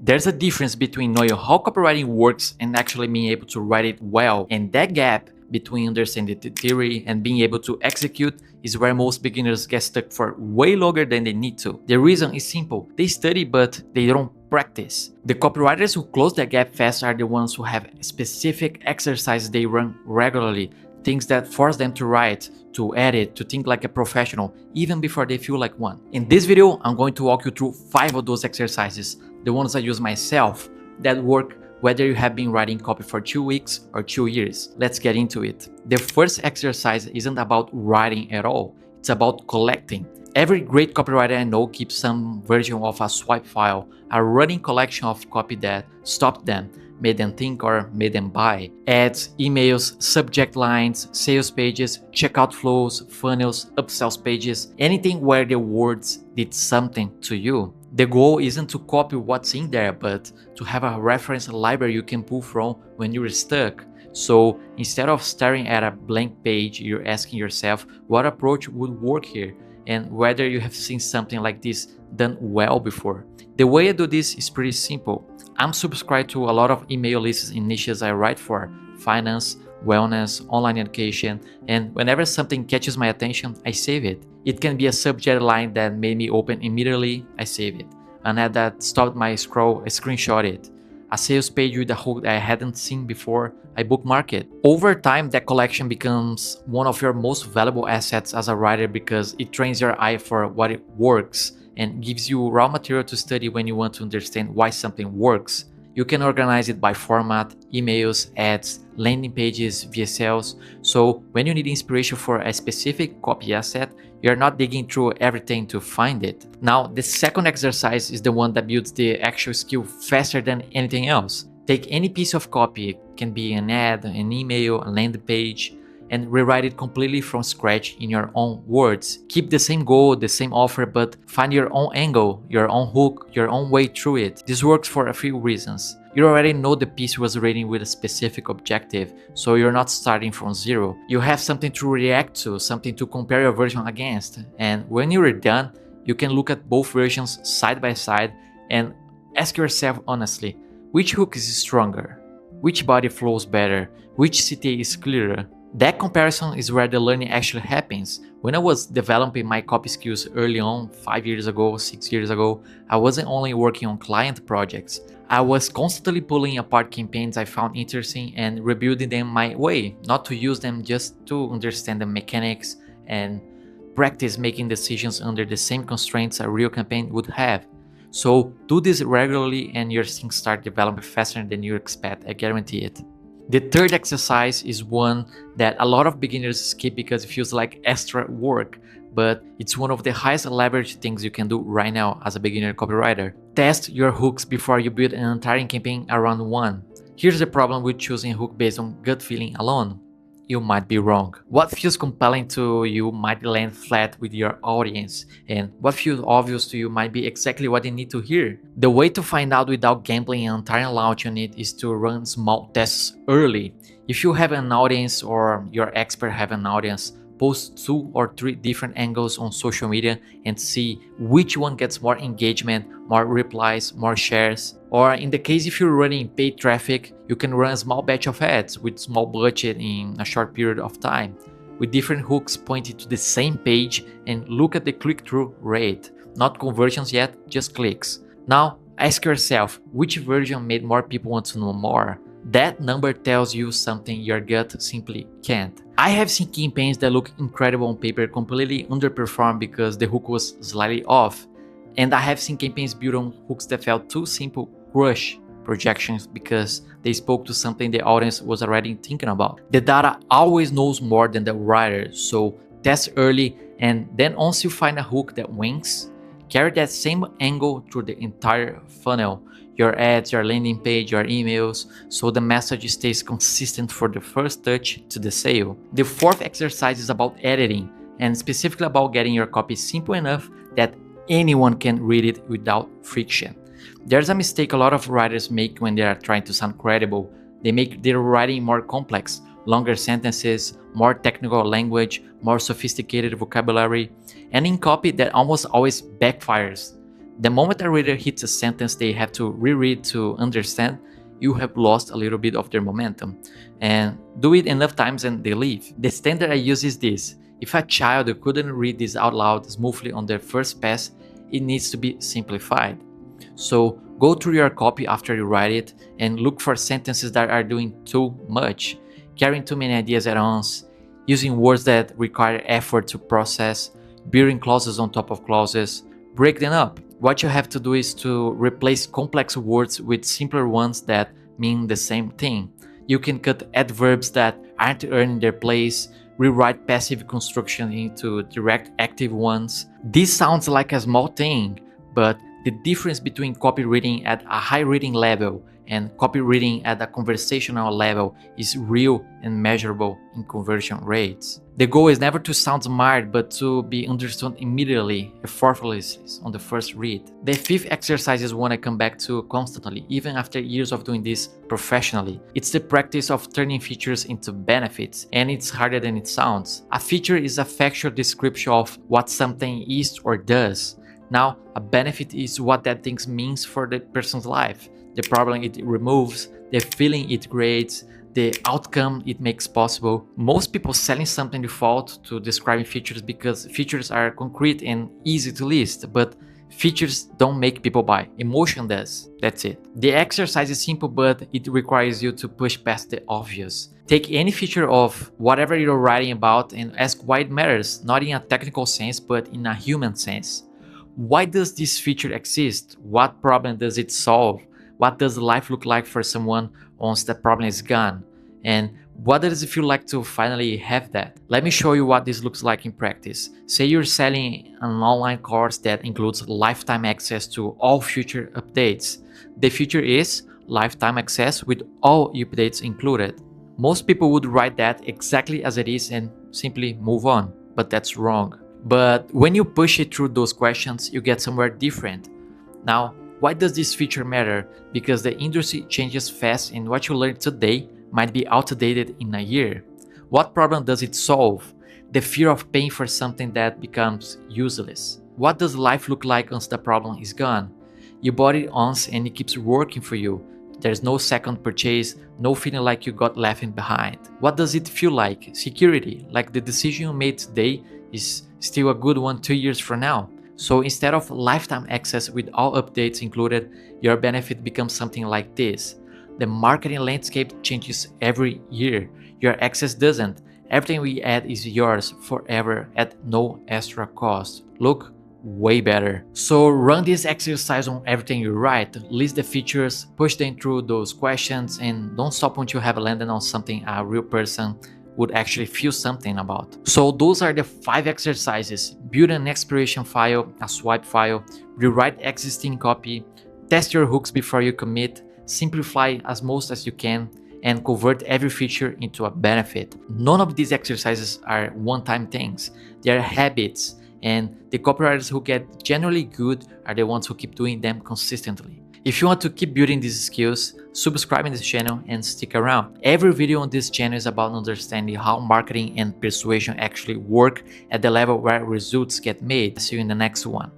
There's a difference between knowing how copywriting works and actually being able to write it well, and that gap between understanding the theory and being able to execute is where most beginners get stuck for way longer than they need to. The reason is simple: they study but they don't practice. The copywriters who close that gap fast are the ones who have specific exercises they run regularly, things that force them to write, to edit, to think like a professional, even before they feel like one. In this video, I'm going to walk you through 5 of those exercises, the ones I use myself, that work whether you have been writing copy for 2 weeks or 2 years. Let's get into it. The first exercise isn't about writing at all, it's about collecting. Every great copywriter I know keeps some version of a swipe file, a running collection of copy that stopped them, made them think or made them buy. Ads, emails, subject lines, sales pages, checkout flows, funnels, upsells pages, anything where the words did something to you. The goal isn't to copy what's in there, but to have a reference library you can pull from when you're stuck. So instead of staring at a blank page, you're asking yourself what approach would work here and whether you have seen something like this done well before. The way I do this is pretty simple. I'm subscribed to a lot of email lists in niches I write for: finance, wellness, online education, and whenever something catches my attention, I save it. It can be a subject line that made me open immediately, I save it. An ad that stopped my scroll, I screenshot it. A sales page with a hook that I hadn't seen before, I bookmark it. Over time, that collection becomes one of your most valuable assets as a writer because it trains your eye for what it works and gives you raw material to study when you want to understand why something works. You can organize it by format: emails, ads, landing pages, VSLs. So when you need inspiration for a specific copy asset, you're not digging through everything to find it. Now, the second exercise is the one that builds the actual skill faster than anything else. Take any piece of copy, it can be an ad, an email, a landing page, and rewrite it completely from scratch in your own words. Keep the same goal, the same offer, but find your own angle, your own hook, your own way through it. This works for a few reasons. You already know the piece was written with a specific objective, so you're not starting from zero. You have something to react to, something to compare your version against. And when you're done, you can look at both versions side by side and ask yourself honestly, which hook is stronger? Which body flows better? Which CTA is clearer? That comparison is where the learning actually happens. When I was developing my copy skills early on, 5 years ago, 6 years ago, I wasn't only working on client projects. I was constantly pulling apart campaigns I found interesting and rebuilding them my way, not to use them, just to understand the mechanics and practice making decisions under the same constraints a real campaign would have. So do this regularly and your things start developing faster than you expect, I guarantee it. The third exercise is one that a lot of beginners skip because it feels like extra work, but it's one of the highest leverage things you can do right now as a beginner copywriter. Test your hooks before you build an entire campaign around one. Here's the problem with choosing a hook based on gut feeling alone. You might be wrong. What feels compelling to you might land flat with your audience, and what feels obvious to you might be exactly what they need to hear. The way to find out without gambling an entire launch on it is to run small tests early. If you have an audience or your expert have an audience, post 2 or 3 different angles on social media and see which one gets more engagement, more replies, more shares. Or in the case if you're running paid traffic, you can run a small batch of ads with small budget in a short period of time, with different hooks pointing to the same page, and look at the click-through rate. Not conversions yet, just clicks. Now ask yourself, which version made more people want to know more? That number tells you something your gut simply can't. I have seen campaigns that look incredible on paper completely underperform because the hook was slightly off. And I have seen campaigns built on hooks that felt too simple crush projections because they spoke to something the audience was already thinking about. The data always knows more than the writer, so test early, and then once you find a hook that wins, carry that same angle through the entire funnel. Your ads, your landing page, your emails, so the message stays consistent from the first touch to the sale. The fourth exercise is about editing, and specifically about getting your copy simple enough that anyone can read it without friction. There's a mistake a lot of writers make when they are trying to sound credible. They make their writing more complex, longer sentences, more technical language, more sophisticated vocabulary, and in copy that almost always backfires. The moment a reader hits a sentence they have to reread to understand, you have lost a little bit of their momentum. And do it enough times and they leave. The standard I use is this. If a child couldn't read this out loud smoothly on their first pass, it needs to be simplified. So go through your copy after you write it and look for sentences that are doing too much, carrying too many ideas at once, using words that require effort to process, building clauses on top of clauses. Break them up. What you have to do is to replace complex words with simpler ones that mean the same thing. You can cut adverbs that aren't earning their place, rewrite passive construction into direct active ones. This sounds like a small thing, but the difference between copy reading at a high reading level and copy reading at a conversational level is real and measurable in conversion rates. The goal is never to sound smart, but to be understood immediately, effortlessly on the first read. The fifth exercise is one I come back to constantly, even after years of doing this professionally. It's the practice of turning features into benefits, and it's harder than it sounds. A feature is a factual description of what something is or does. Now, a benefit is what that thing means for the person's life, the problem it removes, the feeling it creates, the outcome it makes possible. Most people selling something default to describing features because features are concrete and easy to list, but features don't make people buy. Emotion does. That's it. The exercise is simple, but it requires you to push past the obvious. Take any feature of whatever you're writing about and ask why it matters, not in a technical sense, but in a human sense. Why does this feature exist? What problem does it solve? What does life look like for someone once that problem is gone? And what does it feel like to finally have that? Let me show you what this looks like in practice. Say you're selling an online course that includes lifetime access to all future updates. The feature is lifetime access with all updates included. Most people would write that exactly as it is and simply move on, but that's wrong. But when you push it through those questions, you get somewhere different. Now, why does this feature matter? Because the industry changes fast and what you learn today might be outdated in a year. What problem does it solve? The fear of paying for something that becomes useless. What does life look like once the problem is gone? You bought it once and it keeps working for you. There's no second purchase, no feeling like you got left behind. What does it feel like? Security, like the decision you made today is still a good one 2 years from now. So instead of lifetime access with all updates included, your benefit becomes something like this. The marketing landscape changes every year. Your access doesn't. Everything we add is yours forever at no extra cost. Look way better. So run this exercise on everything you write. List the features, push them through those questions, and don't stop until you have landed on something a real person would actually feel something about. So those are the 5 exercises. Build an expiration file, a swipe file, rewrite existing copy, test your hooks before you commit, simplify as most as you can, and convert every feature into a benefit. None of these exercises are one-time things. They are habits, and the copywriters who get generally good are the ones who keep doing them consistently. If you want to keep building these skills, subscribe in this channel and stick around. Every video on this channel is about understanding how marketing and persuasion actually work at the level where results get made. See you in the next one.